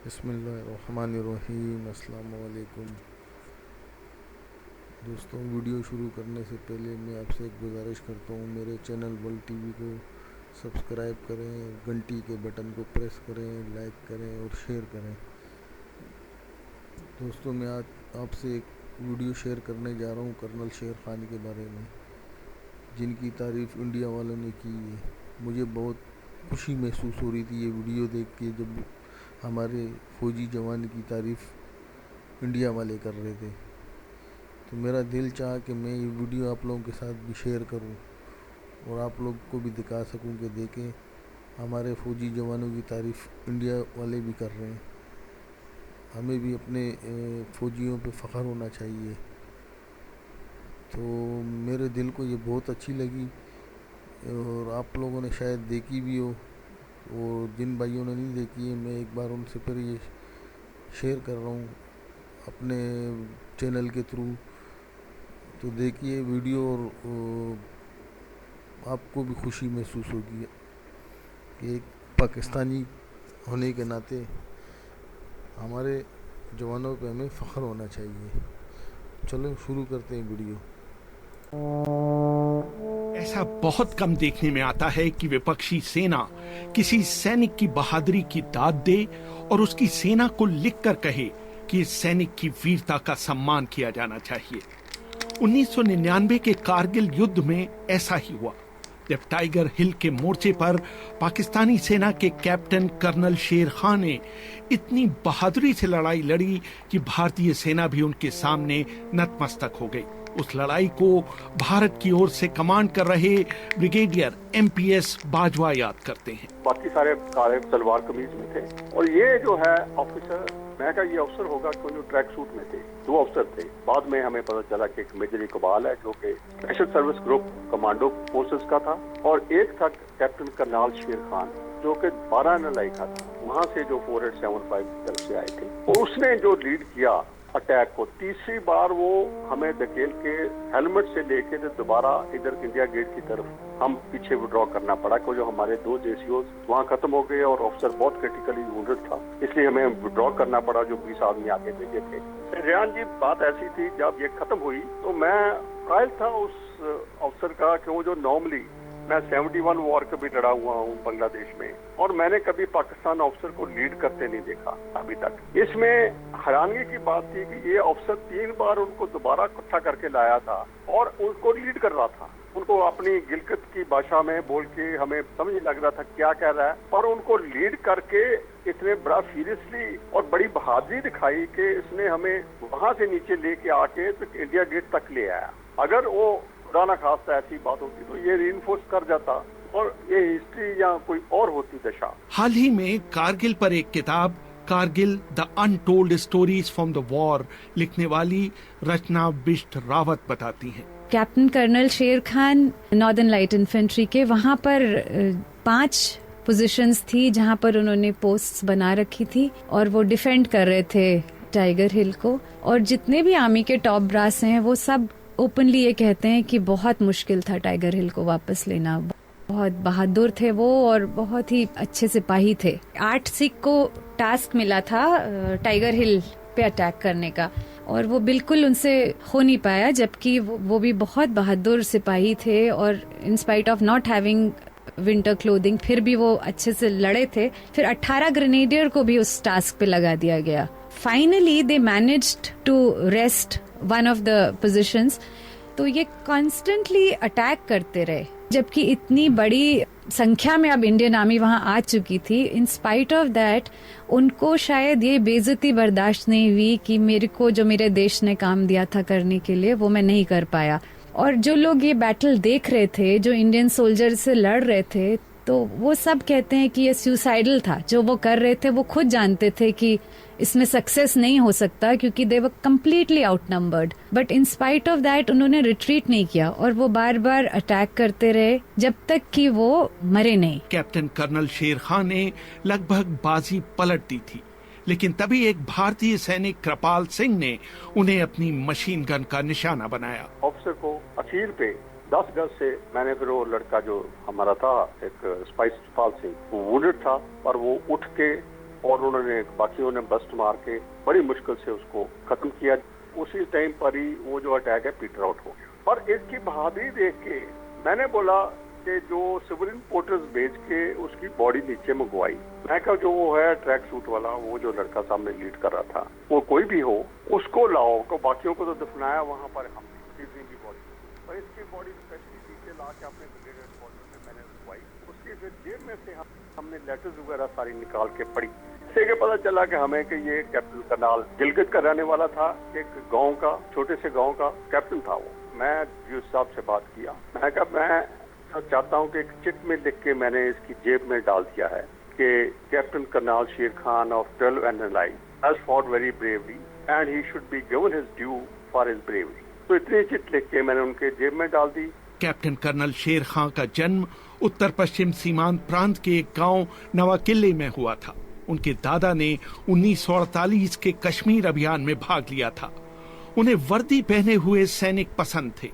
बिस्मिल्लाहिर्रहमानिर्रहीम। अस्सलाम वालेकुम दोस्तों। वीडियो शुरू करने से पहले मैं आपसे एक गुजारिश करता हूँ, मेरे चैनल वर्ल्ड टीवी को सब्सक्राइब करें, घंटी के बटन को प्रेस करें, लाइक करें और शेयर करें। दोस्तों, मैं आज आपसे एक वीडियो शेयर करने जा रहा हूँ कर्नल शेर खान के बारे में, जिनकी तारीफ़ इंडिया वालों ने की है। मुझे बहुत खुशी महसूस हो रही थी ये वीडियो देख के, जब हमारे फ़ौजी जवान की तारीफ़ इंडिया वाले कर रहे थे। तो मेरा दिल चाहा कि मैं ये वीडियो आप लोगों के साथ भी शेयर करूं और आप लोग को भी दिखा सकूं कि देखें, हमारे फ़ौजी जवानों की तारीफ़ इंडिया वाले भी कर रहे हैं। हमें भी अपने फ़ौजियों पे फ़ख्र होना चाहिए। तो मेरे दिल को ये बहुत अच्छी लगी और आप लोगों ने शायद देखी भी हो, और जिन भाइयों ने नहीं देखी है, मैं एक बार उनसे फिर ये शेयर कर रहा हूँ अपने चैनल के थ्रू। तो देखिए वीडियो और आपको भी खुशी महसूस होगी कि एक पाकिस्तानी होने के नाते हमारे जवानों पे हमें फ़ख्र होना चाहिए। चलो शुरू करते हैं वीडियो। ऐसा बहुत कम देखने में आता है कि विपक्षी सेना किसी सैनिक की बहादुरी की दाद दे और उसकी सेना को लिखकर कहे कि इस सैनिक की वीरता का सम्मान किया जाना चाहिए। 1999 के कारगिल युद्ध में ऐसा ही हुआ, जब टाइगर हिल के मोर्चे पर पाकिस्तानी सेना के कैप्टन कर्नल शेर खान ने इतनी बहादुरी से लड़ाई लड़ी कि भारतीय सेना भी उनके सामने नतमस्तक हो गई। उस लड़ाई को भारत की ओर से कमांड कर रहे ब्रिगेडियर एमपीएस बाजवा याद करते हैं। बाकी सारे काले सलवार कमीज में थे और ये जो है ऑफिसर, मैं कहा ये अफसर होगा, तो जो ट्रैक सूट में थे। दो अफसर थे। बाद में हमें पता चला कि एक मेजर इकबाल है जो कि special service group commando forces का था, और एक था कैप्टन करनाल शेर खान जो कि 12 नलाई का था, वहां से जो 4875 की तरफ से आए थे। और उसने जो लीड किया अटैक को, तीसरी बार वो हमें धकेल के हेलमेट से लेके तो दोबारा इधर इंडिया गेट की तरफ हम पीछे विड्रॉ करना पड़ा, क्योंकि जो हमारे 2 जेसीओ वहाँ खत्म हो गए और ऑफिसर बहुत क्रिटिकली वुंडेड था, इसलिए हमें विड्रॉ करना पड़ा। जो 20 आदमी आगे भेजे थे। रेहान जी, बात ऐसी थी, जब ये खत्म हुई तो मैं कायल था उस अफसर का कि वो जो नॉर्मली मैं 71 वॉर कभी लड़ा हुआ हूँ बांग्लादेश में, और मैंने कभी पाकिस्तान ऑफिसर को लीड करते नहीं देखा अभी तक। इसमें हैरानगी की बात थी कि ये ऑफिसर 3 बार उनको दोबारा इकट्ठा करके लाया था और उनको लीड कर रहा था। उनको अपनी गिलगित की भाषा में बोल के हमें समझ नहीं लग रहा था क्या कह रहा है, पर उनको लीड करके इतने बड़ा सीरियसली और बड़ी बहादुरी दिखाई कि इसने हमें वहां से नीचे लेके आके तो इंडिया गेट तक ले आया। अगर वो खुदा खास्ता ऐसी बात होती तो ये रीइंफोर्स कर जाता और ये हिस्ट्री या कोई और होती दशा। हाल ही में कारगिल पर एक किताब Kargil the untold stories from the war लिखने वाली रचना बिष्ट रावत बताती हैं। कैप्टन कर्नल शेर खान नॉर्दर्न लाइट इन्फेंट्री के वहाँ पर 5 पोजीशंस थी जहाँ पर उन्होंने पोस्ट्स बना रखी थी और वो डिफेंड कर रहे थे टाइगर हिल को। और जितने भी आर्मी के टॉप ब्रास हैं वो सब ओपनली ये कहते हैं कि बहुत मुश्किल था टाइगर हिल को वापस लेना। बहुत बहादुर थे वो और बहुत ही अच्छे सिपाही थे। 8 सिख को टास्क मिला था टाइगर हिल पे अटैक करने का, और वो बिल्कुल उनसे हो नहीं पाया, जबकि वो भी बहुत बहादुर सिपाही थे और इन spite of not having winter clothing फिर भी वो अच्छे से लड़े थे। फिर 18 ग्रेनेडियर को भी उस टास्क पे लगा दिया गया। Finally they managed to wrest one of the positions. तो ये कॉन्स्टेंटली अटैक करते रहे, जबकि इतनी बड़ी संख्या में अब इंडियन आर्मी वहां आ चुकी थी। इन स्पाइट ऑफ दैट उनको शायद ये बेइज्जती बर्दाश्त नहीं हुई कि मेरे को जो मेरे देश ने काम दिया था करने के लिए वो मैं नहीं कर पाया। और जो लोग ये बैटल देख रहे थे, जो इंडियन सोल्जर से लड़ रहे थे, तो वो सब कहते हैं कि ये सुसाइडल था। जो वो कर रहे थे वो खुद जानते थे कि इसमें सक्सेस नहीं हो सकता, क्योंकि they were completely outnumbered. But in spite of that उन्होंने रिट्रीट नहीं किया और वो बार बार अटैक करते रहे जब तक कि वो मरे नहीं। कैप्टन कर्नल शेर खान ने लगभग बाजी पलट दी थी, लेकिन तभी एक भारतीय सैनिक कृपाल सिंह ने उन्हें अपनी मशीन गन का निशाना बनाया। ऑफिसर को अखीर पे 10 गज से मैंने फिर वो लड़का जो हमारा था एक स्पाइस पाल सिंह, वो वुंडेड था, पर वो उठ के और उन्होंने बाकियों ने बस्ट मार के बड़ी मुश्किल से उसको खत्म किया। उसी टाइम पर ही वो जो अटैक है पीटर आउट हो गया। और इसकी बहादुरी देख के मैंने बोला कि जो सिविलियन पोर्टर्स भेज के उसकी बॉडी नीचे मंगवाई, मैं कहा जो वो है ट्रैक सूट वाला, वो जो लड़का सामने लीड कर रहा था, वो कोई भी हो उसको लाओ, को बाकियों को तो दफनाया वहां पर हमने की बॉडी, और इसकी बॉडी स्पेशली नीचे ला के अपने ब्रिगेडियर क्वार्टर में मैंने रखवाई। उसकी फिर जेब में से हमने लेटर्स वगैरह सारी निकाल के पढ़ी। इससे के पता चला कि हमें कि ये कैप्टन करनाल गिलगित का रहने वाला था, एक गांव का, छोटे से गांव का कैप्टन था वो। मैं यूसुफ साहब से बात किया, मैं कहा मैं चाहता हूं कि एक चिट में लिख के मैंने इसकी जेब में डाल दिया है कि captain Karnal Sher Khan of 12 NLI has fought very bravely and he should be given his due for his bravery. तो इतनी चिट लिख के मैंने उनके जेब में डाल दी। कैप्टन कर्नल शेर खां का जन्म उत्तर पश्चिम सीमांत प्रांत के एक गांव नवाकिले में हुआ था। उनके दादा ने 1948 के कश्मीर अभियान में भाग लिया था। उन्हें वर्दी पहने हुए सैनिक पसंद थे।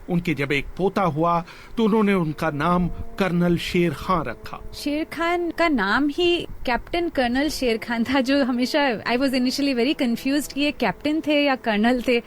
उनके जब एक पोता हुआ तो उन्होंने उनका नाम कर्नल शेर खान रखा। शेर खान का नाम ही कैप्टन कर्नल शेर खान था, जो हमेशा I was initially very confused कि ये कैप्टन थे या कर्नल थे।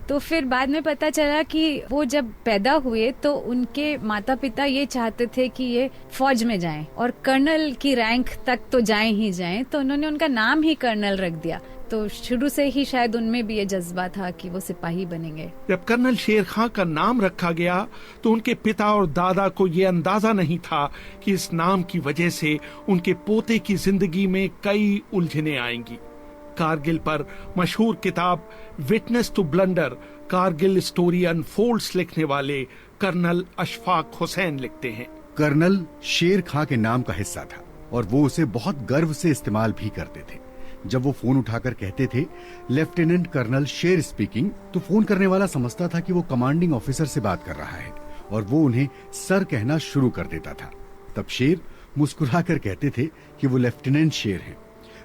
तो फिर बाद में पता चला कि वो जब पैदा हुए तो उनके माता पिता ये चाहते थे कि ये फौज में जाएं और कर्नल की रैंक तक तो जाएं ही जाएं, तो उन्होंने उनका नाम ही कर्नल रख दिया। तो शुरू से ही शायद उनमें भी ये जज्बा था कि वो सिपाही बनेंगे। जब कर्नल शेर खां का नाम रखा गया तो उनके पिता और दादा को ये अंदाजा नहीं था कि इस नाम की वजह से उनके पोते की जिंदगी में कई उलझनें आएंगी। कारगिल पर मशहूर किताब witness to blunder, Kargil story unfolds लिखने वाले कर्नल अशफाक हुसैन लिखते हैं, कर्नल शेर खां के नाम का हिस्सा था और वो उसे बहुत गर्व से इस्तेमाल भी करते थे। जब वो फोन उठाकर कहते थे लेफ्टिनेंट कर्नल शेर स्पीकिंग, तो फोन करने वाला समझता था कि वो कमांडिंग ऑफिसर से बात कर रहा है और वो उन्हें सर कहना शुरू कर देता था। तब शेर मुस्कुराकर कहते थे कि वो लेफ्टिनेंट शेर हैं।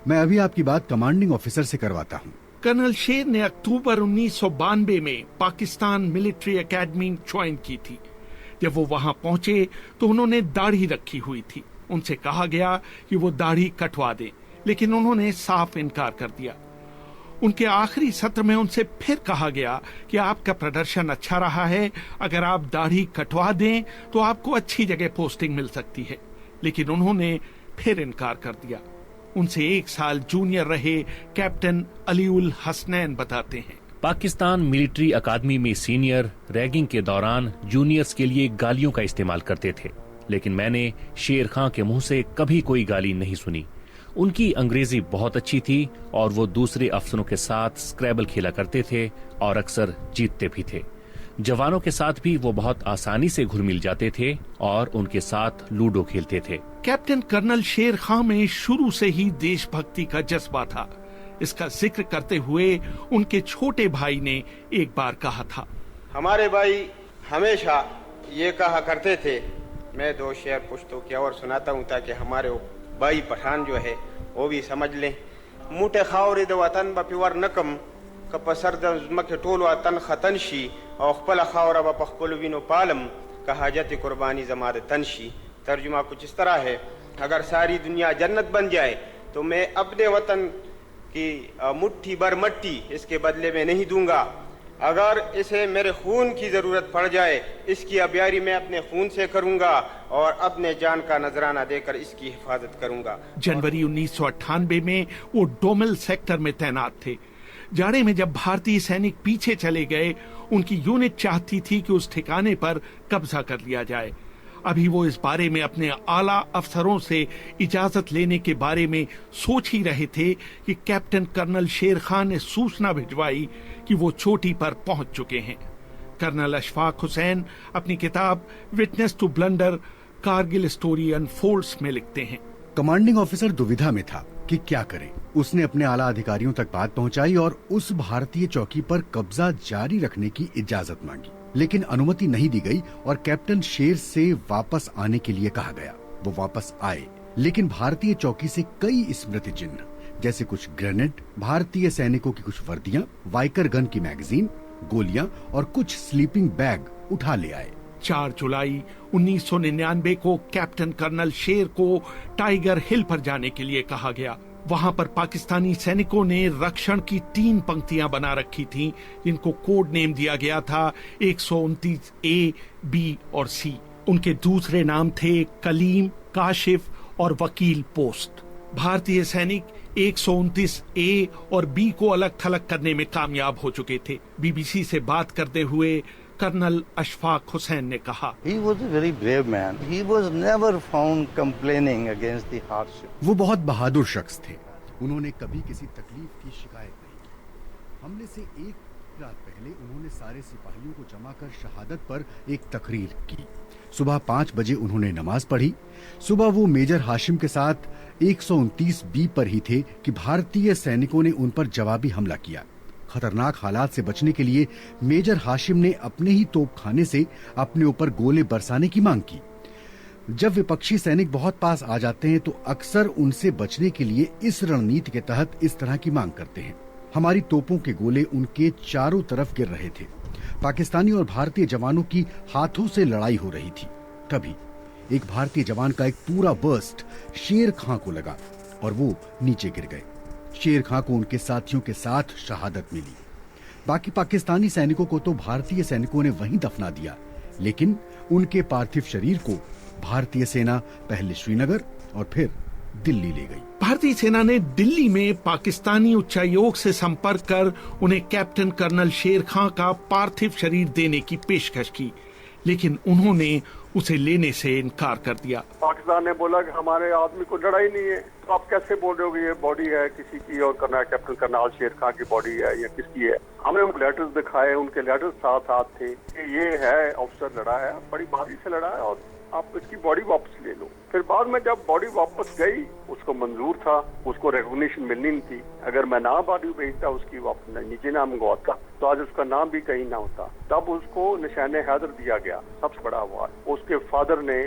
मैं अभी आपकी बात कमांडिंग ऑफिसर से करवाता हूँ। कर्नल शेर ने अक्टूबर 1992 में पाकिस्तान मिलिट्री एकेडमी ज्वाइन की थी। जब वो वहां पहुंचे तो उन्होंने दाढ़ी रखी हुई थी। उनसे कहा गया कि वो दाढ़ी कटवा दें, लेकिन उन्होंने साफ इनकार कर दिया। उनके आखिरी सत्र में उनसे फिर कहा गया कि आपका प्रदर्शन अच्छा रहा है, अगर आप दाढ़ी कटवा दें तो आपको अच्छी जगह पोस्टिंग मिल सकती है, लेकिन उन्होंने फिर इनकार कर दिया। उनसे 1 साल जूनियर रहे कैप्टन अलीउल हसनैन बताते हैं, पाकिस्तान मिलिट्री अकादमी में सीनियर रैगिंग के दौरान जूनियर्स के लिए गालियों का इस्तेमाल करते थे, लेकिन मैंने शेर खां के मुंह से कभी कोई गाली नहीं सुनी। उनकी अंग्रेजी बहुत अच्छी थी और वो दूसरे अफसरों के साथ स्क्रैबल खेला करते थे और अक्सर जीतते भी थे। जवानों के साथ भी वो बहुत आसानी से घुल मिल जाते थे और उनके साथ लूडो खेलते थे। कैप्टन कर्नल शेर खां में शुरू से ही देशभक्ति का जज्बा था। इसका जिक्र करते हुए उनके छोटे भाई ने एक बार कहा था, हमारे भाई हमेशा ये कहा करते थे, मैं 2 शेर पुश्तों की और सुनाता हूँ ताकि हमारे भाई पठान जो है वो भी समझ लें। मुठे खावरे द वतन बपिवर नकम कपसर दमक टोल वतन खतनशी और खपल खावरा बपखपल विनो पालम का हाजत कुर्बानी जमाद तनशी। तर्जुमा कुछ इस तरह है, अगर सारी दुनिया जन्नत बन जाए तो मैं अपने वतन की मुट्ठी भर मट्टी इसके बदले में नहीं दूंगा। अगर इसे मेरे खून की जरूरत पड़ जाए, इसकी अबियारी मैं अपने खून से करूंगा और अपने जान का नजराना देकर इसकी हिफाजत करूंगा। जनवरी 1998 में वो डोमेल सेक्टर में तैनात थे। जाड़े में जब भारतीय सैनिक पीछे चले गए, उनकी यूनिट चाहती थी कि उस ठिकाने पर कब्जा कर लिया जाए। अभी वो इस बारे में अपने आला अफसरों से इजाजत लेने के बारे में सोच ही रहे थे कि कैप्टन कर्नल शेर खान ने सूचना भिजवाई कि वो चोटी पर पहुंच चुके हैं। कर्नल अशफाक हुसैन अपनी किताब witness to blunder, Kargil story unfolds में लिखते हैं, कमांडिंग ऑफिसर दुविधा में था कि क्या करे। उसने अपने आला अधिकारियों तक बात पहुंचाई और उस भारतीय चौकी पर कब्जा जारी रखने की इजाजत मांगी, लेकिन अनुमति नहीं दी गई और कैप्टन शेर से वापस आने के लिए कहा गया। वो वापस आए, लेकिन भारतीय चौकी से कई स्मृति चिन्ह जैसे कुछ ग्रेनेड, भारतीय सैनिकों की कुछ वर्दियां, वाइकर गन की मैगजीन, गोलियां और कुछ स्लीपिंग बैग उठा ले आए। 4 जुलाई 1999 को कैप्टन कर्नल शेर को टाइगर हिल पर जाने के लिए कहा गया। वहां पर पाकिस्तानी सैनिकों ने रक्षण की 3 पंक्तियां बना रखी थीं, जिनको कोड नेम दिया गया था 129 ए, बी और सी। उनके दूसरे नाम थे कलीम, काशिफ और वकील पोस्ट। भारतीय सैनिक 129 ए और बी को अलग थलग करने में कामयाब हो चुके थे। बीबीसी से बात करते हुए कर्नल अशफाक हुसैन ने कहा, He was a very brave man. He was never found complaining against the hardship. वो बहुत बहादुर शख्स थे। उन्होंने कभी किसी तकलीफ की शिकायत नहीं की। हमले से एक रात पहले उन्होंने सारे सिपाहियों को जमा कर शहादत पर एक तकरीर की। सुबह 5 बजे उन्होंने नमाज पढ़ी। सुबह वो मेजर हाशिम के साथ 129 बी पर ही थे कि भारतीय सैनिकों ने उन पर जवाबी हमला किया। खतरनाक हालात से बचने के लिए मेजर हाशिम ने अपने ही तोपखाने से अपने ऊपर गोले बरसाने की मांग की। जब विपक्षी सैनिक बहुत पास आ जाते हैं तो अक्सर उनसे बचने के लिए इस रणनीति के तहत इस तरह की मांग करते हैं। हमारी तोपों के गोले उनके चारों तरफ गिर रहे थे। पाकिस्तानी और भारतीय जवानों की हाथों से लड़ाई हो रही थी। तभी एक भारतीय जवान का एक पूरा बर्स्ट शेर खां को लगा और वो नीचे गिर गए। शेर खां को उनके साथियों के साथ शहादत मिली। बाकी पाकिस्तानी सैनिकों को तो भारतीय सैनिकों ने वहीं दफना दिया, लेकिन उनके पार्थिव शरीर को भारतीय सेना पहले श्रीनगर और फिर दिल्ली ले गई। भारतीय सेना ने दिल्ली में पाकिस्तानी उच्चायोग से संपर्क कर उन्हें कैप्टन कर्नल शेर खां का पार्थिव शरीर देने की पेशकश की, लेकिन उन्होंने उसे लेने से इनकार कर दिया। पाकिस्तान ने बोला कि हमारे आदमी को लड़ा ही नहीं है, तो आप कैसे बोल रहे हो कि ये बॉडी है किसी की और कैप्टन कर्नल शेर खां की बॉडी है या किसकी है। हमने उनको लेटर्स दिखाए, उनके लेटर्स साथ थे कि ये है ऑफिसर लड़ा है, बड़ी भारी से लड़ा है और आप इसकी बॉडी वापस ले लो। फिर बाद में जब बॉडी वापस गई उसको मंजूर था, उसको रिकॉग्निशन मिलनी नहीं थी। अगर मैं ना बॉडी भेजता उसकी नीचे नाम गवाता तो आज उसका नाम भी कहीं ना होता। तब उसको निशाने हैदर दिया गया, सबसे बड़ा हुआ। उसके फादर ने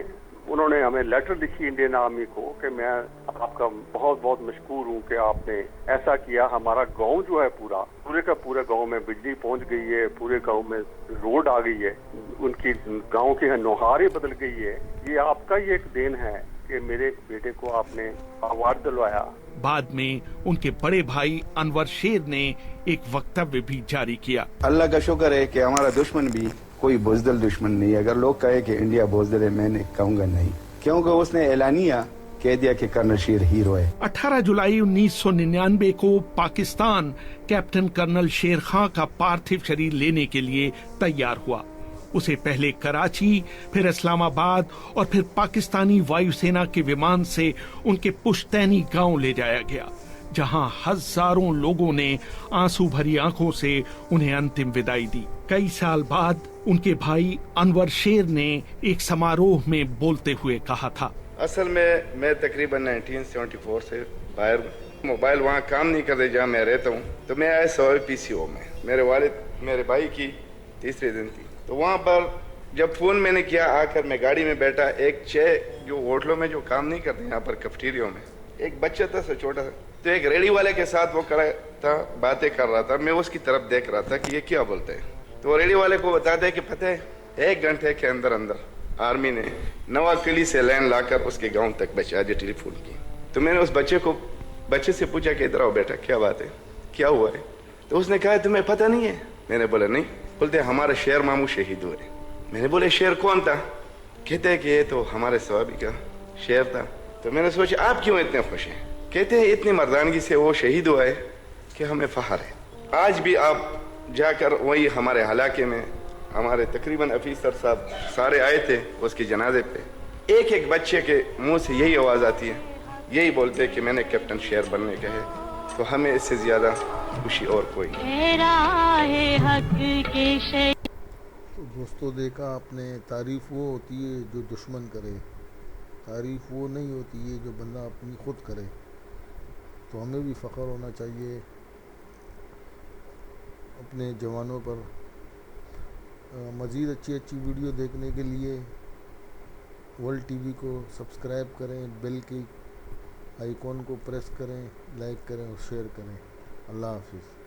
उन्होंने हमें लेटर लिखी इंडियन आर्मी को कि मैं आपका बहुत बहुत मशकूर हूँ कि आपने ऐसा किया। हमारा गांव जो है पूरे का पूरे गांव में बिजली पहुंच गई है, पूरे गांव में रोड आ गई है, उनकी गांव की नौहारें बदल गई है। ये आपका ही एक देन है कि मेरे बेटे को आपने अवार्ड दिलवाया। बाद में उनके बड़े भाई अनवर शेर ने एक वक्तव्य भी जारी किया। अल्लाह का शुक्र है कि हमारा दुश्मन भी कोई बुज़दिल दुश्मन नहीं है। अगर लोग कहे कि इंडिया बुज़दिल है, मैंने कहूँगा नहीं, क्योंकि उसने ऐलानिया कह दिया कि कर्नल शेर हीरो है। 18 जुलाई 1999 को पाकिस्तान कैप्टन कर्नल शेर खां का पार्थिव शरीर लेने के लिए तैयार हुआ। उसे पहले कराची, फिर इस्लामाबाद और फिर पाकिस्तानी वायुसेना के विमान से उनके पुश्तैनी गांव ले जाया गया, जहां हजारों लोगों ने आंसू भरी आंखों से उन्हें अंतिम विदाई दी। कई साल बाद उनके भाई अनवर शेर ने एक समारोह में बोलते हुए कहा था, असल में मैं तकरीबन 1974 से बाहर हूँ। मोबाइल वहाँ काम नहीं करते जहाँ मैं रहता हूँ, तो मैं आया PCO में। मेरे वालिद मेरे भाई की तीसरे दिन थी, तो वहाँ पर जब फोन मैंने किया, आकर मैं गाड़ी में बैठा, एक जो होटलों में जो काम नहीं करते यहाँ पर कैफेटेरिया में, एक बच्चा था सा छोटा सा, तो एक रेडी वाले के साथ वो खड़ा था, बातें कर रहा था। मैं उसकी तरफ देख रहा था कि ये क्या बोलते हैं। तो रेडी वाले को बताते हैं कि पता है 1 घंटे के अंदर आर्मी ने नवा किली से लाइन लाकर उसके गांव तक पहुंचा दी टेलीफोन की। तो मैंने उस बच्चे से पूछा कि इधर आओ बेटा, क्या बात है, क्या हुआ है? तो उसने कहा तुम्हें पता नहीं है? मैंने बोला नहीं। बोलते हमारा शेर मामू शहीद हुए। मैंने बोले शेर कौन था? कहते हैं कि ये तो हमारे सवाबी का शेर था। तो मैंने सोचा आप क्यों इतने खुश हैं? कहते हैं इतनी मर्दानगी से वो शहीद हुआ है कि हमें फख्र है। आज भी आप जाकर वही हमारे इलाके में हमारे तकरीबन अफीसर साहब सारे आए थे उसके जनाजे पे। एक एक बच्चे के मुंह से यही आवाज़ आती है, यही बोलते हैं कि मैंने कैप्टन शेर बनने का है। तो हमें इससे ज़्यादा खुशी और कोई नहीं। तो दोस्तों देखा आपने, तारीफ वो होती है जो दुश्मन करे, तारीफ वो नहीं होती है जो बंदा अपनी खुद करे। तो हमें भी फ़ख्र होना चाहिए अपने जवानों पर। मज़ीद अच्छी वीडियो देखने के लिए वर्ल्ड टीवी को सब्सक्राइब करें, बेल की आइकॉन को प्रेस करें, लाइक करें और शेयर करें। अल्लाह हाफिज़।